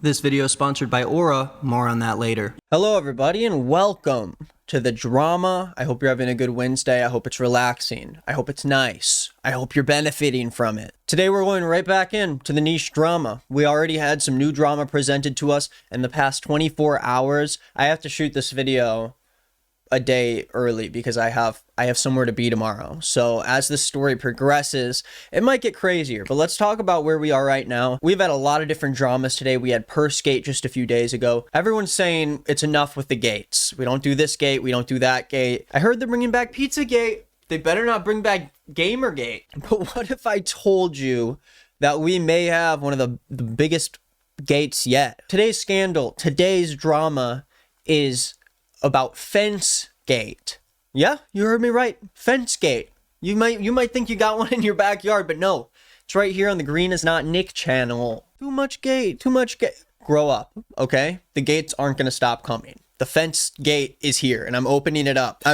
This video is sponsored by Aura. More on that later. Hello everybody and welcome to the drama. I hope you're having a good Wednesday. I hope it's relaxing. I hope it's nice. I hope you're benefiting from it. Today we're going right back into the niche drama. We already had some new drama presented to us in the past 24 hours. I have to shoot this video a day early because I have somewhere to be tomorrow. So as this story progresses, it might get crazier, but let's talk about where we are right now. We've had a lot of different dramas today. We had Purse Gate just a few days ago. Everyone's saying it's enough with the gates. We don't do this gate. We don't do that gate. I heard they're bringing back Pizza Gate. They better not bring back Gamergate. But what if I told you that we may have one of the biggest gates yet? Today's scandal, today's drama is about Fence Gate. Yeah, you heard me right. Fence Gate. You might think you got one in your backyard, but no. It's right here on the Green is Not Nick channel. Too much gate. Grow up, okay? The gates aren't going to stop coming. The Fence Gate is here, and I'm opening it up. Now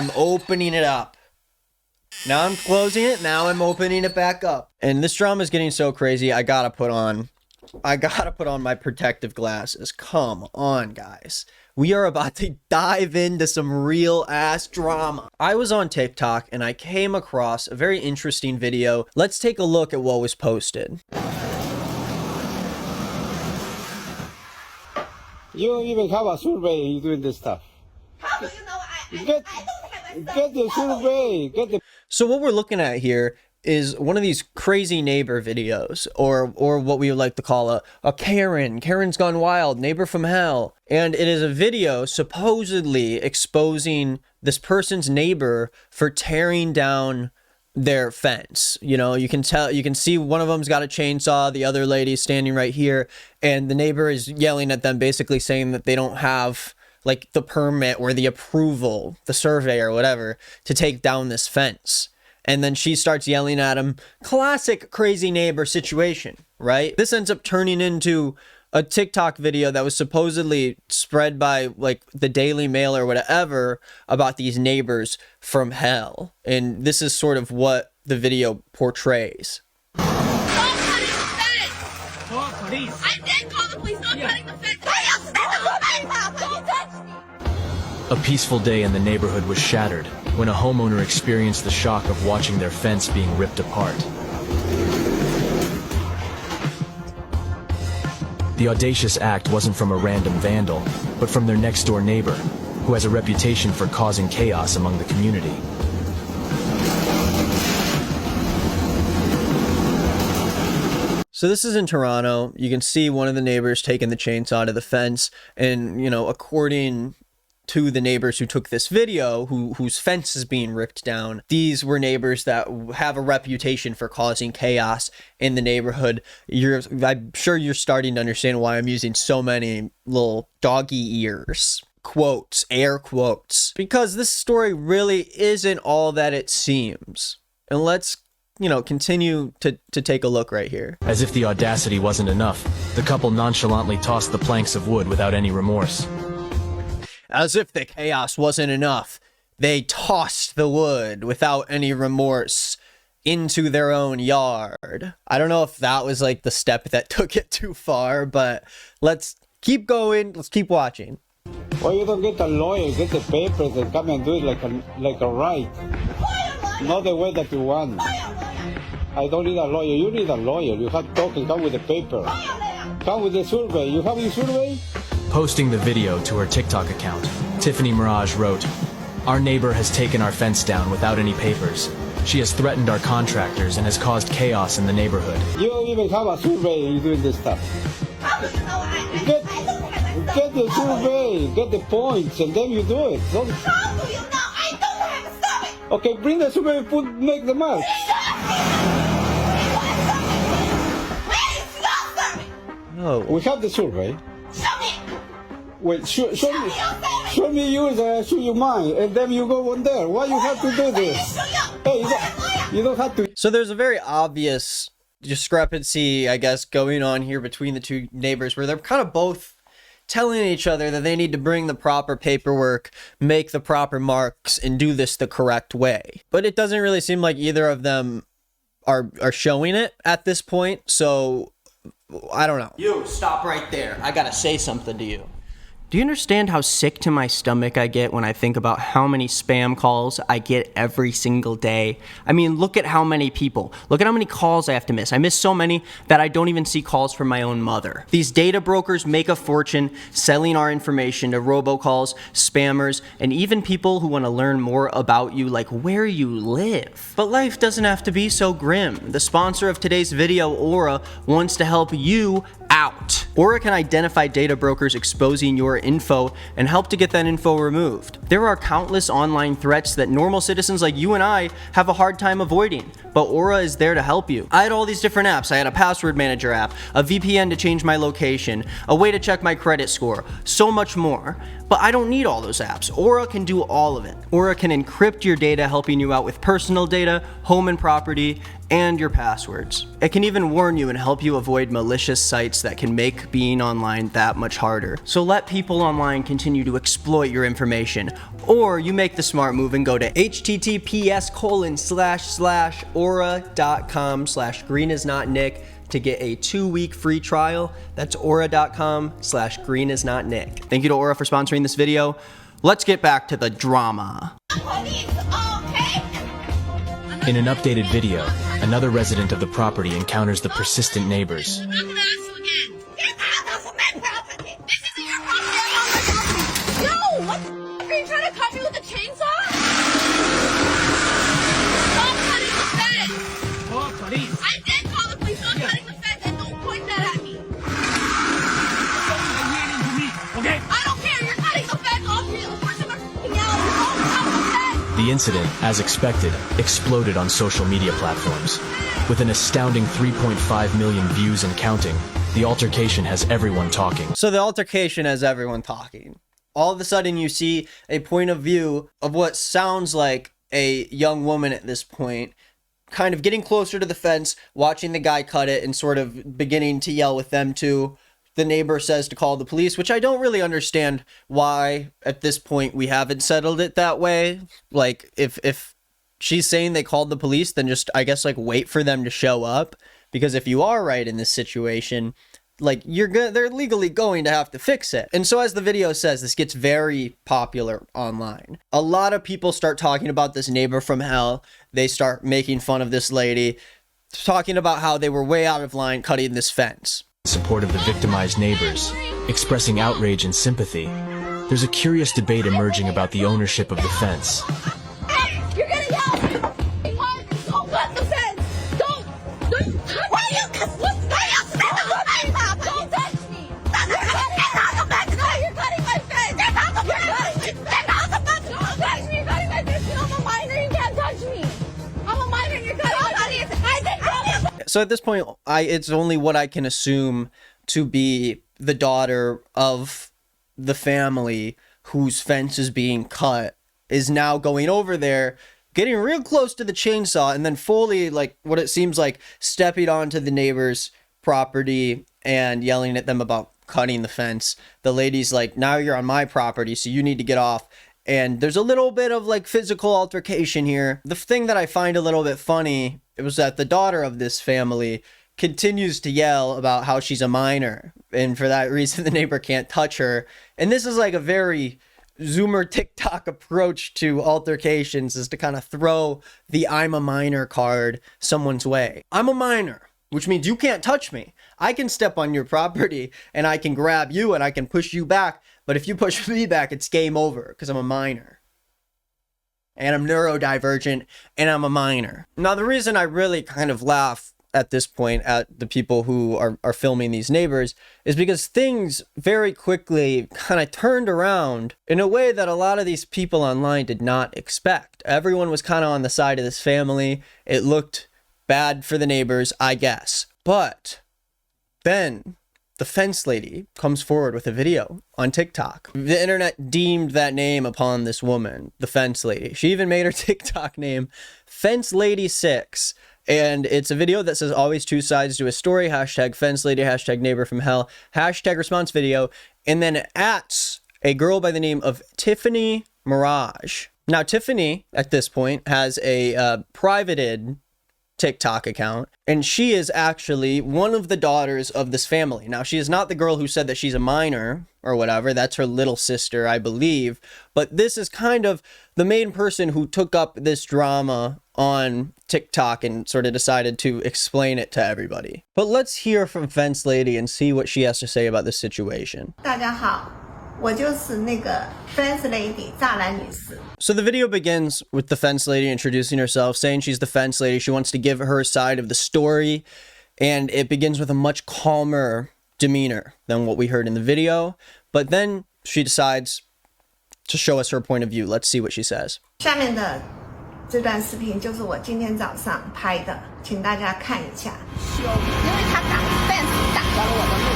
I'm closing it. Now I'm opening it back up. And this drama is getting so crazy, I gotta put on my protective glasses. Come on, guys. We are about to dive into some real ass drama. I was on TikTok and I came across a very interesting video. Let's take a look at what was posted. You don't even have a survey doing this stuff. How do you know I don't have a Get the survey. Get the. So what we're looking at here is one of these crazy neighbor videos, or what we would like to call a Karen. Karen's Gone Wild, Neighbor from Hell. And it is a video supposedly exposing this person's neighbor for tearing down their fence. You know, you can see one of them's got a chainsaw, the other lady's standing right here, and the neighbor is yelling at them, basically saying that they don't have like the permit or the approval, the survey or whatever, to take down this fence. And then she starts yelling at him. Classic crazy neighbor situation, right? This ends up turning into a TikTok video that was supposedly spread by like the Daily Mail or whatever about these neighbors from hell. And this is sort of what the video portrays. Stop cutting the fence! Call police. I did call the police. Stop cutting the fence! Don't touch me! A peaceful day in the neighborhood was shattered when a homeowner experienced the shock of watching their fence being ripped apart. The audacious act wasn't from a random vandal, but from their next-door neighbor, who has a reputation for causing chaos among the community. So this is in Toronto. You can see one of the neighbors taking the chainsaw to the fence, and, you know, according to the neighbors who took this video, whose fence is being ripped down, these were neighbors that have a reputation for causing chaos in the neighborhood. I'm sure you're starting to understand why I'm using so many little doggy ears. Quotes, air quotes. Because this story really isn't all that it seems. And let's, you know, continue to take a look right here. As if the audacity wasn't enough, the couple nonchalantly tossed the planks of wood without any remorse. As if the chaos wasn't enough, they tossed the wood without any remorse into their own yard. I don't know if that was like the step that took it too far, but let's keep going. Let's keep watching. Why you don't get a lawyer, get the papers and come and do it like a right, not the way that you want. I don't need a lawyer. You need a lawyer. You have to talk and come with the paper. Come with the survey. You have your survey? Posting the video to her TikTok account, Tiffany Mirage wrote, "Our neighbor has taken our fence down without any papers. She has threatened our contractors and has caused chaos in the neighborhood." You don't even have a survey you doing this stuff. How do you know I Get, don't have a get the survey, get the points, and then you do it. Don't, How do you know I don't have a stomach? okay, bring the survey and make the mark. Where is your stomach? Oh, We have the survey. Show me! Wait, show me. Your stomach! Show me yours and I show you mine, and then you go on there. Why you have to do this? Hey, you don't have to. so there's a very obvious discrepancy, I guess, going on here between the two neighbors where they're kind of both telling each other that they need to bring the proper paperwork, make the proper marks, and do this the correct way. But it doesn't really seem like either of them are showing it at this point. So I don't know. You, stop right there. I gotta say something to you. Do you understand how sick to my stomach I get when I think about how many spam calls I get every single day? I mean, look at how many people. Look at how many calls I have to miss. I miss so many that I don't even see calls from my own mother. These data brokers make a fortune selling our information to robocalls, spammers, and even people who want to learn more about you, like where you live. But life doesn't have to be so grim. The sponsor of today's video, Aura, wants to help you out. Aura can identify data brokers exposing your info and help to get that info removed. There are countless online threats that normal citizens like you and I have a hard time avoiding, but Aura is there to help you. I had all these different apps. I had a password manager app, a VPN to change my location, a way to check my credit score, so much more. But I don't need all those apps. Aura can do all of it. Aura can encrypt your data, helping you out with personal data, home and property, and your passwords. It can even warn you and help you avoid malicious sites that can make being online that much harder. So let people online continue to exploit your information, or you make the smart move and go to https://aura.com/greenisnotnick to get a 2-week free trial. That's aura.com/greenisnotnick. Thank you to Aura for sponsoring this video. Let's get back to the drama. In an updated video, another resident of the property encounters the persistent neighbors. I'm gonna ask you again. Get out of my property! This isn't your property! Yo! What the f*** are you trying to cut me with a chainsaw? Stop cutting the fence! Call police. I did call the police on cutting the fence and don't point that at me! Okay? I don't care! You're cutting the fence off me! The person are f***ing out! You're all cut the fence! The incident, as expected, exploded on social media platforms. With an astounding 3.5 million views and counting, the altercation has everyone talking. So the altercation has everyone talking. All of a sudden you see a point of view of what sounds like a young woman at this point, kind of getting closer to the fence, watching the guy cut it and sort of beginning to yell with them too. The neighbor says to call the police, which I don't really understand why at this point we haven't settled it that way. Like if she's saying they called the police, then just, I guess, like wait for them to show up. Because if you are right in this situation, like they're legally going to have to fix it. And so as the video says, this gets very popular online. A lot of people start talking about this neighbor from hell. They start making fun of this lady, talking about how they were way out of line cutting this fence. Support of the victimized neighbors, expressing outrage and sympathy. There's a curious debate emerging about the ownership of the fence. Hey, you're gonna yell! Don't cut the fence! Don't why are you don't touch me! Get out the fence! No, you're cutting my fence! Get out the fence! Get out the fence! Don't touch me! You're cutting my fence! I'm a minor, you can't touch me! I'm a minor, you're cutting my fence! I didn't call you! So at this point, it's only what I can assume to be the daughter of the family whose fence is being cut is now going over there, getting real close to the chainsaw, and then fully, like, what it seems like, stepping onto the neighbor's property and yelling at them about cutting the fence. The lady's like, now you're on my property, so you need to get off. And there's a little bit of like physical altercation here. The thing that I find a little bit funny, it was that the daughter of this family continues to yell about how she's a minor, and for that reason the neighbor can't touch her. And this is like a very Zoomer TikTok approach to altercations, is to kind of throw the I'm a minor card someone's way. I'm a minor, which means you can't touch me. I can step on your property and I can grab you and I can push you back, but if you push me back, it's game over because I'm a minor. And I'm neurodivergent and I'm a minor. Now, the reason I really kind of laugh at this point at the people who are filming these neighbors is because things very quickly kind of turned around in a way that a lot of these people online did not expect. Everyone was kind of on the side of this family. It looked bad for the neighbors, I guess. But then the fence lady comes forward with a video on TikTok. The internet deemed that name upon this woman, the fence lady. She even made her TikTok name Fence Lady 6. And it's a video that says always two sides to a story, hashtag fence lady, hashtag neighbor from hell, hashtag response video, and then at a girl by the name of Tiffany Mirage. Now, Tiffany, at this point, has a privated TikTok account, and she is actually one of the daughters of this family. Now, she is not the girl who said that she's a minor or whatever. That's her little sister, I believe. But this is kind of the main person who took up this drama on TikTok and sort of decided to explain it to everybody. But let's hear from Fence Lady and see what she has to say about this situation. 大家好，我就是那个 Fence Lady 栅栏女士。 So the video begins with the Fence Lady introducing herself, saying she's the Fence Lady. She wants to give her side of the story, and it begins with a much calmer demeanor than what we heard in the video. But then she decides to show us her point of view. Let's see what she says. 下面的这段视频就是我今天早上拍的，请大家看一下。因为他挡 fence 挡到了我的路，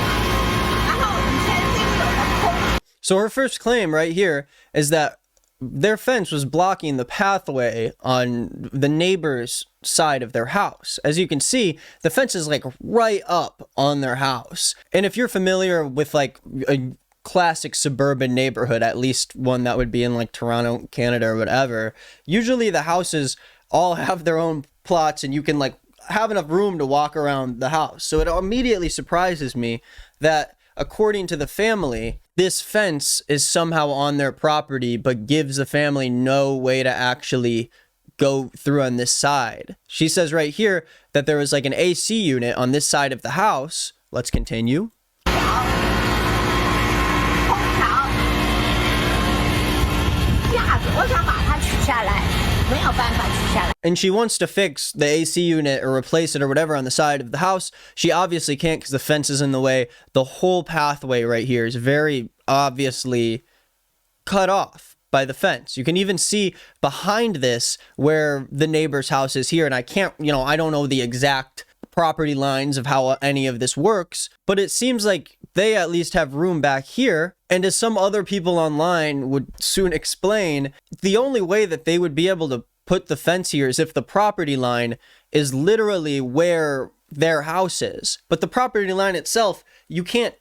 然后以前是有的空。 So her first claim right here is that their fence was blocking the pathway on the neighbor's side of their house. As you can see, the fence is like right up on their house. And if you're familiar with like a classic suburban neighborhood, at least one that would be in like Toronto, Canada or whatever, usually the houses all have their own plots and you can like have enough room to walk around the house. So it immediately surprises me that according to the family, this fence is somehow on their property, but gives the family no way to actually go through on this side. She says right here that there was like an AC unit on this side of the house. Let's continue. And she wants to fix the AC unit or replace it or whatever on the side of the house. She obviously can't because the fence is in the way. The whole pathway right here is very obviously cut off by the fence. You can even see behind this where the neighbor's house is here. And I can't, I don't know the exact property lines of how any of this works, but it seems like they at least have room back here. And as some other people online would soon explain, the only way that they would be able to put the fence here is if the property line is literally where their house is. But the property line itself, you can't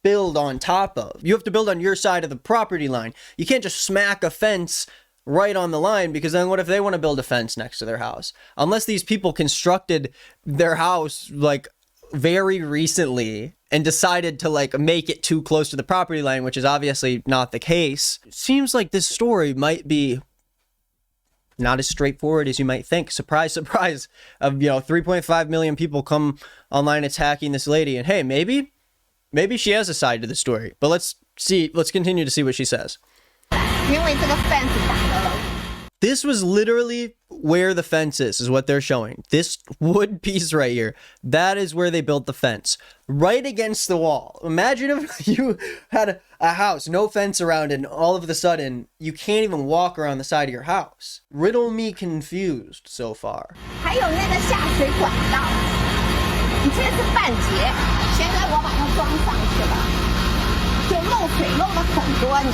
build on top of. You have to build on your side of the property line. You can't just smack a fence right on the line, because then what if they want to build a fence next to their house? Unless these people constructed their house like very recently and decided to like make it too close to the property line, which is obviously not the case. It seems like this story might be not as straightforward as you might think. Surprise, surprise. 3.5 million people come online attacking this lady, and hey, maybe she has a side to the story. But let's continue to see what she says. 因为这个 fence 挡到了。 This was literally where the fence is what they're showing. This wood piece right here, that is where they built the fence. Right against the wall. Imagine if you had a house, no fence around it, and all of a sudden, you can't even walk around the side of your house. Riddle me confused so far. 还有那个下水管道，以前是半截，现在我把它装上去了，就漏水漏了很多年。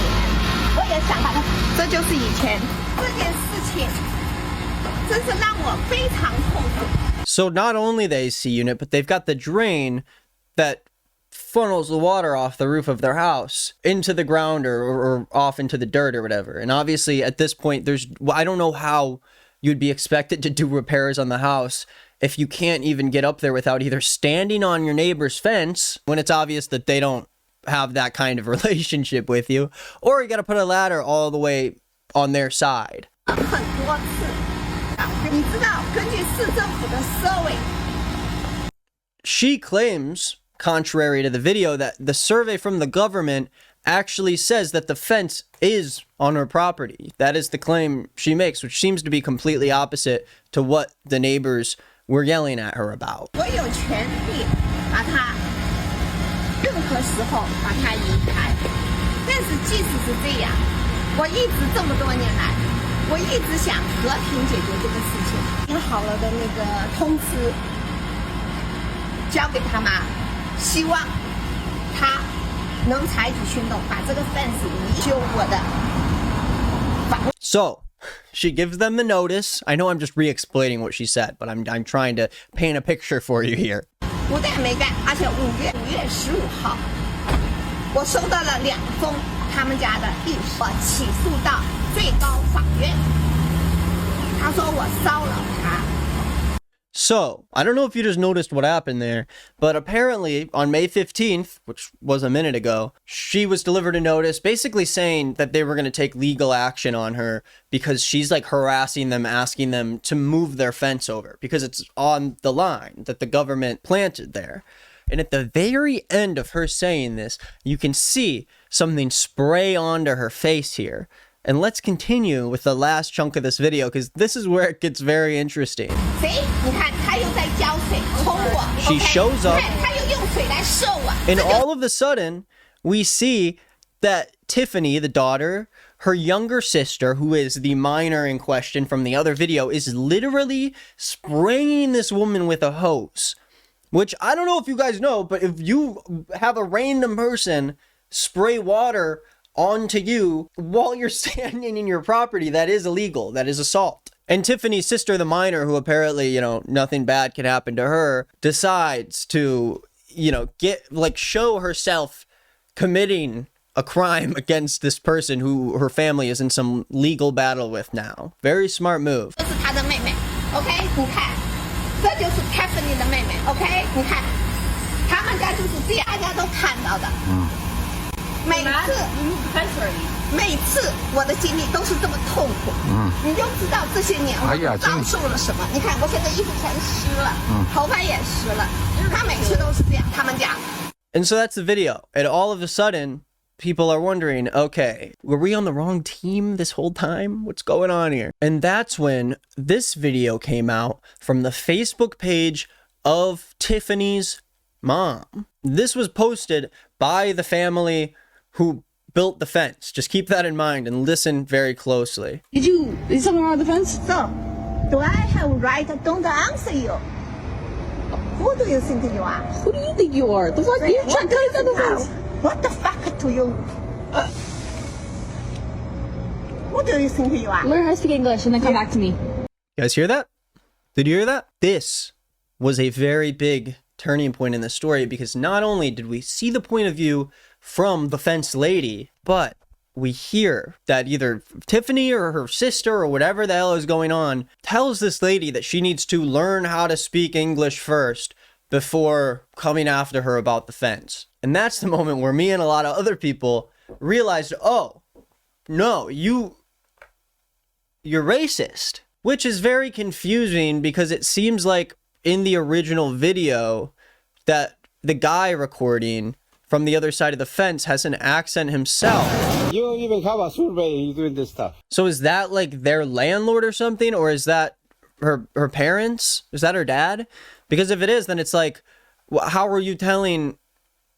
我也想把它，这就是以前这件事情，真是让我非常痛苦。 So not only the AC unit, but they've got the drain that funnels the water off the roof of their house into the ground or off into the dirt or whatever. And obviously at this point, I don't know how you'd be expected to do repairs on the house if you can't even get up there without either standing on your neighbor's fence when it's obvious that they don't have that kind of relationship with you, or you got to put a ladder all the way on their side. 很多次，你知道，根据市政府的 survey。 She claims, contrary to the video, that the survey from the government actually says that the fence is on her property. That is the claim she makes, which seems to be completely opposite to what the neighbors were yelling at her about. 我有权利把它任何时候把它移开，但是即使是这样，我一直这么多年来，我一直想和平解决这个事情。写好了的那个通知交给他妈，希望他能采取行动，把这个 fence 移修我的房。 So, she gives them the notice. I know I'm just re-explaining what she said, but I'm trying to paint a picture for you here. 不但没干，而且5月15号，我收到了2封他们家的意思，我起诉到最高法院。他说我骚扰他。So, I don't know if you just noticed what happened there, but apparently on May 15th, which was a minute ago, she was delivered a notice basically saying that they were going to take legal action on her because she's like harassing them, asking them to move their fence over because it's on the line that the government planted there. And at the very end of her saying this, you can see something spray onto her face here. And let's continue with the last chunk of this video because this is where it gets very interesting. She shows up, and all of a sudden, we see that Tiffany, the daughter, her younger sister, who is the minor in question from the other video, is literally spraying this woman with a hose. Which, I don't know if you guys know, but if you have a random person spray water onto you while you're standing in your property, that is illegal. That is assault. And Tiffany's sister, the minor, who apparently, nothing bad can happen to her, decides to, show herself committing a crime against this person who her family is in some legal battle with now. Very smart move. 这是她的妹妹 ，OK？ 你看，这就是 Tiffany 的妹妹 ，OK？ 你看，他们家就是这样，大家都看到的。每次我的经历都是这么痛苦，你就知道这些年我遭受了什么。你看我现在衣服全湿了，头发也湿了，他每次都是这样，他们家。And so that's the video. And all of a sudden, people are wondering, okay, were we on the wrong team this whole time? What's going on here? And that's when this video came out from the Facebook page of Tiffany's mom. This was posted by the family who built the fence. Just keep that in mind and listen very closely. Is something wrong with the fence? So, do I have right? Don't answer you. Who do you think you are? Who do you think you are? The fuck? You're trying to cut the fence. What the fuck do you? Who do you think you are? Learn how to speak English and then come back to me. You guys hear that? Did you hear that? This was a very big turning point in the story because not only did we see the point of view from the fence lady, but we hear that either Tiffany or her sister or whatever the hell is going on tells this lady that she needs to learn how to speak English first before coming after her about the fence. And that's the moment where me and a lot of other people realized, oh, no, you're racist, which is very confusing because it seems like in the original video that the guy recording from the other side of the fence has an accent himself. You don't even have a survey doing this stuff. So is that like their landlord or something? Or is that her parents? Is that her dad? Because if it is, then it's like, how are you telling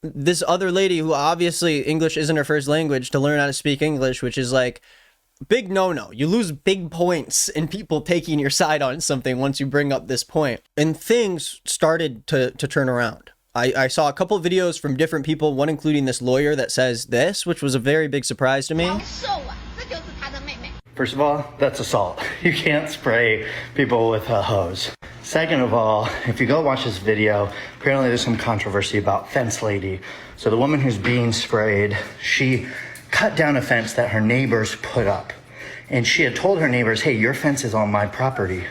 this other lady who obviously English isn't her first language to learn how to speak English, which is like big no-no. You lose big points in people taking your side on something once you bring up this point. And things started to turn around. I saw a couple of videos from different people, one including this lawyer that says this, which was a very big surprise to me. First of all, that's assault. You can't spray people with a hose. Second of all, if you go watch this video, apparently there's some controversy about fence lady. So the woman who's being sprayed, she cut down a fence that her neighbors put up. And she had told her neighbors, hey, your fence is on my property.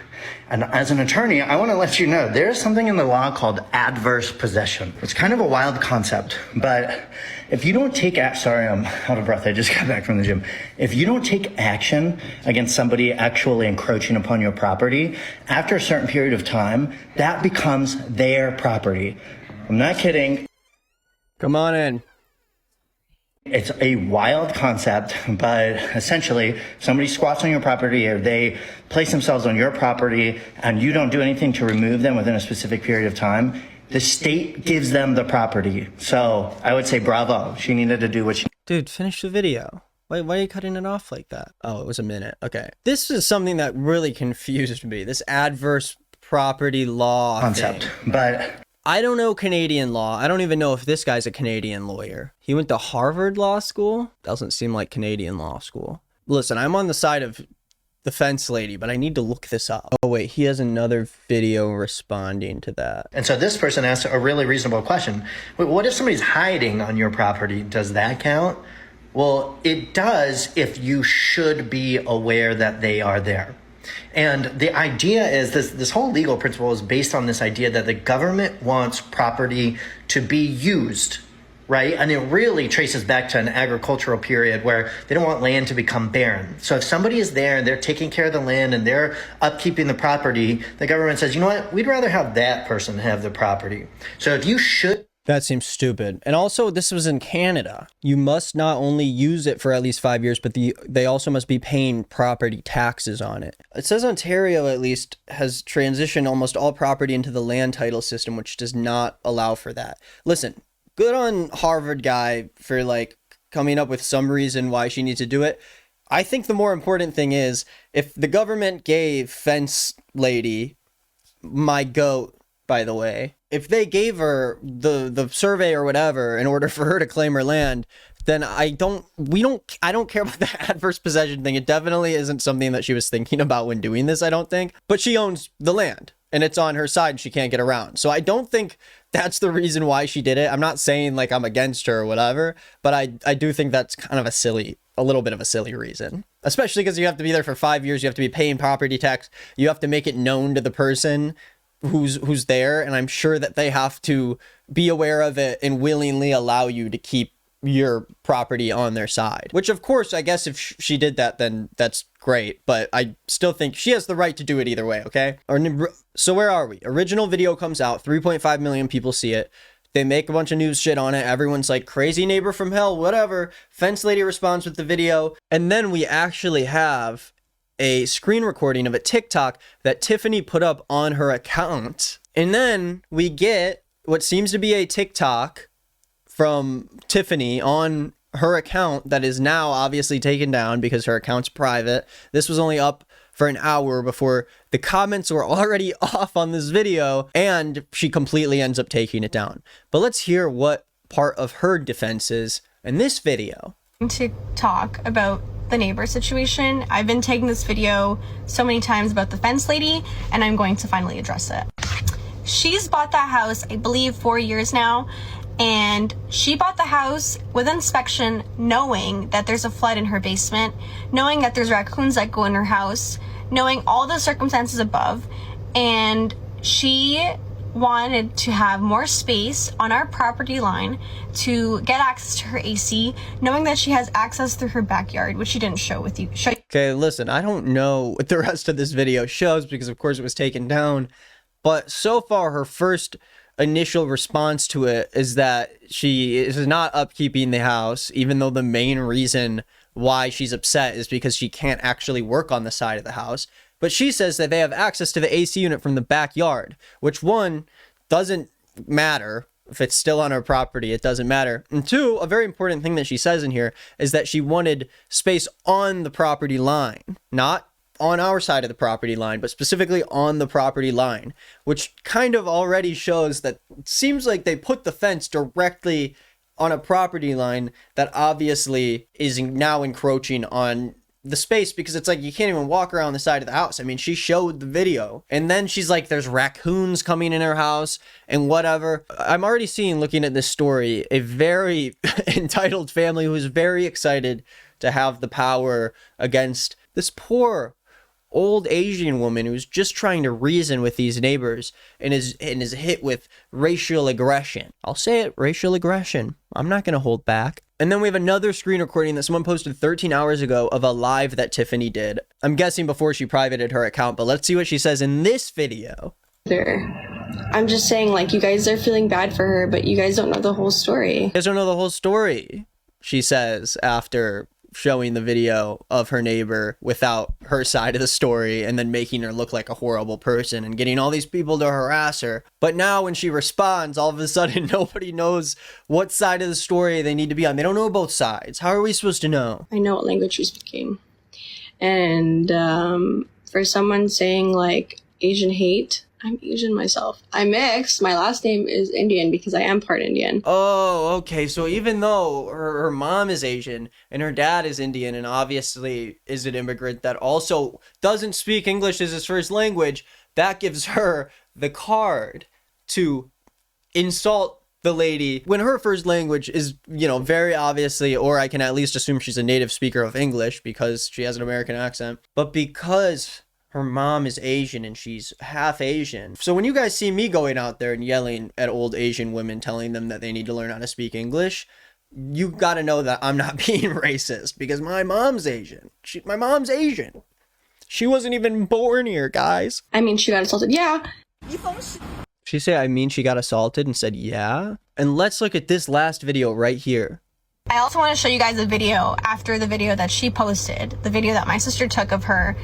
And as an attorney, I want to let you know, there's something in the law called adverse possession. It's kind of a wild concept, but if you don't take sorry, I'm out of breath. I just got back from the gym. If you don't take action against somebody actually encroaching upon your property, after a certain period of time, that becomes their property. I'm not kidding. Come on in. It's a wild concept, but essentially somebody squats on your property or they place themselves on your property and you don't do anything to remove them within a specific period of time, the state gives them the property. So I would say bravo. She needed to do what she... Dude, finish the video. Why are you cutting it off like that? Oh, it was a minute. Okay. This is something that really confused me. This adverse property law concept, thing. But... I don't know Canadian law. I don't even know if this guy's a Canadian lawyer. He went to Harvard Law School. Doesn't seem like Canadian law school. Listen, I'm on the side of the fence lady, but I need to look this up. Oh wait, he has another video responding to that. And so this person asked a really reasonable question. What if somebody's hiding on your property? Does that count? Well, it does if you should be aware that they are there. And the idea is this whole legal principle is based on this idea that the government wants property to be used, right? And it really traces back to an agricultural period where they don't want land to become barren. So if somebody is there and they're taking care of the land and they're upkeeping the property, the government says, you know what, we'd rather have that person have the property. So if you should... That seems stupid. And also, this was in Canada. You must not only use it for at least 5 years, but they also must be paying property taxes on it. It says Ontario, at least, has transitioned almost all property into the land title system, which does not allow for that. Listen, good on Harvard guy for, like, coming up with some reason why she needs to do it. I think the more important thing is, if the government gave Fence Lady, my goat, by the way, if they gave her the survey or whatever in order for her to claim her land, then I don't care about the adverse possession thing. It definitely isn't something that she was thinking about when doing this, I don't think. But she owns the land and it's on her side and she can't get around. So I don't think that's the reason why she did it. I'm not saying like I'm against her or whatever, but I do think that's kind of a little bit of a silly reason, especially because you have to be there for 5 years. You have to be paying property tax. You have to make it known to the person who's there, and I'm sure that they have to be aware of it and willingly allow you to keep your property on their side, which of course, I guess if she did that, then that's great, but I still think she has the right to do it either way. Okay. So where are we? Original video comes out, 3.5 million people see it. They make a bunch of news shit on it. Everyone's like, crazy neighbor from hell, whatever. Fence Lady responds with the video, and then we actually have a screen recording of a TikTok that Tiffany put up on her account. And then we get what seems to be a TikTok from Tiffany on her account that is now obviously taken down because her account's private. This was only up for an hour before the comments were already off on this video, and she completely ends up taking it down. But let's hear what part of her defense is in this video. To talk about the neighbor situation. I've been taking this video so many times about the fence lady, and I'm going to finally address it. She's bought that house, I believe, 4 years now, and she bought the house with inspection, knowing that there's a flood in her basement, knowing that there's raccoons that go in her house, knowing all the circumstances above, and she wanted to have more space on our property line to get access to her AC, knowing that she has access through her backyard, which she didn't show with you. Okay, listen, I don't know what the rest of this video shows because of course it was taken down, but so far her first initial response to it is that she is not upkeeping the house, even though the main reason why she's upset is because she can't actually work on the side of the house. But she says that they have access to the AC unit from the backyard, which one, doesn't matter. If it's still on her property, it doesn't matter. And two, a very important thing that she says in here is that she wanted space on the property line, not on our side of the property line, but specifically on the property line, which kind of already shows that it seems like they put the fence directly on a property line that obviously is now encroaching on the space, because it's like you can't even walk around the side of the house. I mean, she showed the video and then she's like, there's raccoons coming in her house and whatever. I'm already seeing, looking at this story, a very entitled family who's very excited to have the power against this poor old Asian woman who's just trying to reason with these neighbors and is hit with racial aggression. I'll say it, racial aggression. I'm not going to hold back. And then we have another screen recording that someone posted 13 hours ago of a live that Tiffany did. I'm guessing before she privated her account, but let's see what she says in this video. I'm just saying, like, you guys are feeling bad for her, but you guys don't know the whole story. You guys don't know the whole story, she says after showing the video of her neighbor without her side of the story and then making her look like a horrible person and getting all these people to harass her. But now when she responds, all of a sudden nobody knows what side of the story they need to be on. They don't know both sides. How are we supposed to know? I know what language you're speaking. And for someone saying like Asian hate, I'm Asian myself. I'm mixed. My last name is Indian because I am part Indian. Oh, okay. So even though her mom is Asian and her dad is Indian and obviously is an immigrant that also doesn't speak English as his first language, that gives her the card to insult the lady when her first language is, you know, very obviously, or I can at least assume she's a native speaker of English because she has an American accent. But because her mom is Asian and she's half Asian. So when you guys see me going out there and yelling at old Asian women, telling them that they need to learn how to speak English, you got to know that I'm not being racist, because my mom's Asian. My mom's Asian. She wasn't even born here, guys. I mean, she got assaulted. Yeah. She said, I mean, she got assaulted, and said, yeah. And let's look at this last video right here. I also want to show you guys a video after the video that she posted, the video that my sister took of her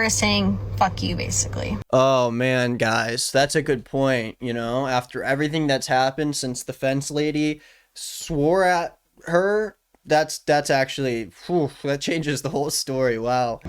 saying, fuck you, basically. Oh man, guys, that's a good point. You know, after everything that's happened since the fence lady swore at her, that's actually, whew, that changes the whole story. Wow.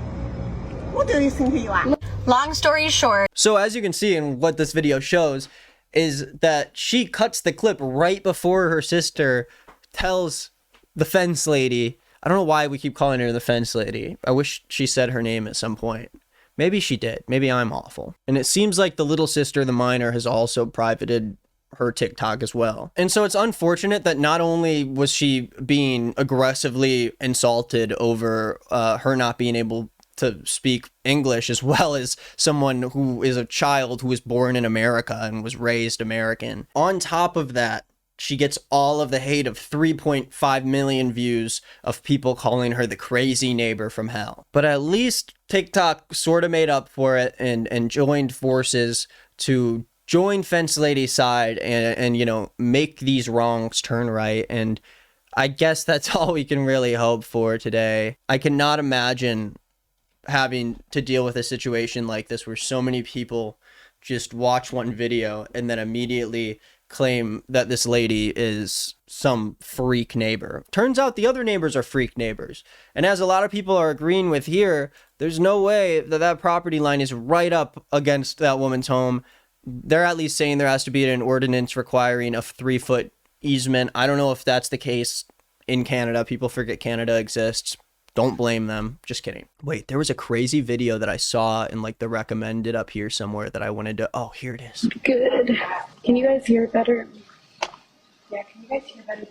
Who do you think you are? Long story short. So as you can see, and what this video shows is that she cuts the clip right before her sister tells the fence lady. I don't know why we keep calling her the fence lady. I wish she said her name at some point. Maybe she did. Maybe I'm awful. And it seems like the little sister, the minor, has also privated her TikTok as well. And so it's unfortunate that not only was she being aggressively insulted over her not being able to speak English, as well as someone who is a child who was born in America and was raised American. On top of that, she gets all of the hate of 3.5 million views of people calling her the crazy neighbor from hell. But at least TikTok sort of made up for it and joined forces to join Fence Lady's side and you know, make these wrongs turn right. And I guess that's all we can really hope for today. I cannot imagine having to deal with a situation like this where so many people just watch one video and then immediately claim that this lady is some freak neighbor. Turns out the other neighbors are freak neighbors. And as a lot of people are agreeing with here, there's no way that that property line is right up against that woman's home. They're at least saying there has to be an ordinance requiring a 3-foot easement. I don't know if that's the case in Canada. People forget Canada exists. Don't blame them. Just kidding. Wait, there was a crazy video that I saw in like the recommended up here somewhere that I wanted to... Oh, here it is. Good. Can you guys hear it better? Yeah, can you guys hear better?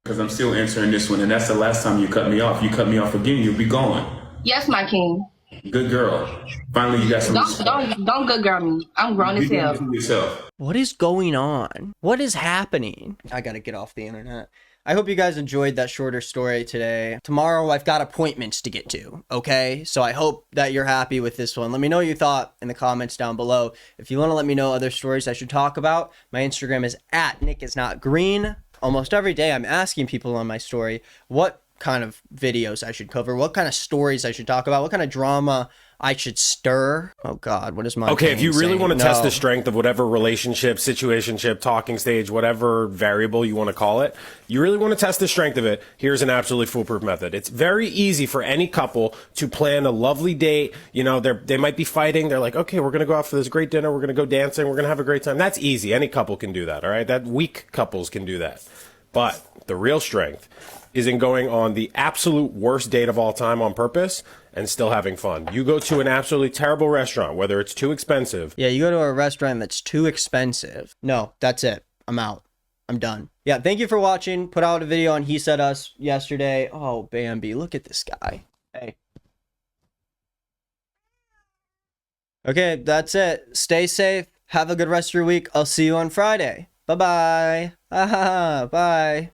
Because I'm still answering this one, and that's the last time you cut me off. You cut me off again, you'll be gone. Yes, my king. Good girl. Finally, you got some respect. Don't good girl me. I'm grown as hell. Yourself. What is going on? What is happening? I gotta get off the internet. I hope you guys enjoyed that shorter story today. Tomorrow I've got appointments to get to, okay? So I hope that you're happy with this one. Let me know what you thought in the comments down below. If you want to let me know other stories I should talk about, my Instagram is @nickisnotgreen. Almost every day I'm asking people on my story what kind of videos I should cover, what kind of stories I should talk about, what kind of drama I should stir. Oh God, what is my Okay, if you really saying? want to No. test the strength of whatever relationship, situationship, talking stage, whatever variable you want to call it, you really want to test the strength of it, here's an absolutely foolproof method. It's very easy for any couple to plan a lovely date. You know, they might be fighting. They're like, okay, we're going to go out for this great dinner. We're going to go dancing. We're going to have a great time. That's easy. Any couple can do that, all right? That weak couples can do that. But the real strength is in going on the absolute worst date of all time on purpose and still having fun. You go to an absolutely terrible restaurant, whether it's too expensive. Yeah, you go to a restaurant that's too expensive. No, that's it. I'm out. I'm done. Yeah, thank you for watching. Put out a video on He Said Us yesterday. Oh, Bambi, look at this guy. Hey. Okay, that's it. Stay safe. Have a good rest of your week. I'll see you on Friday. Bye-bye. Bye.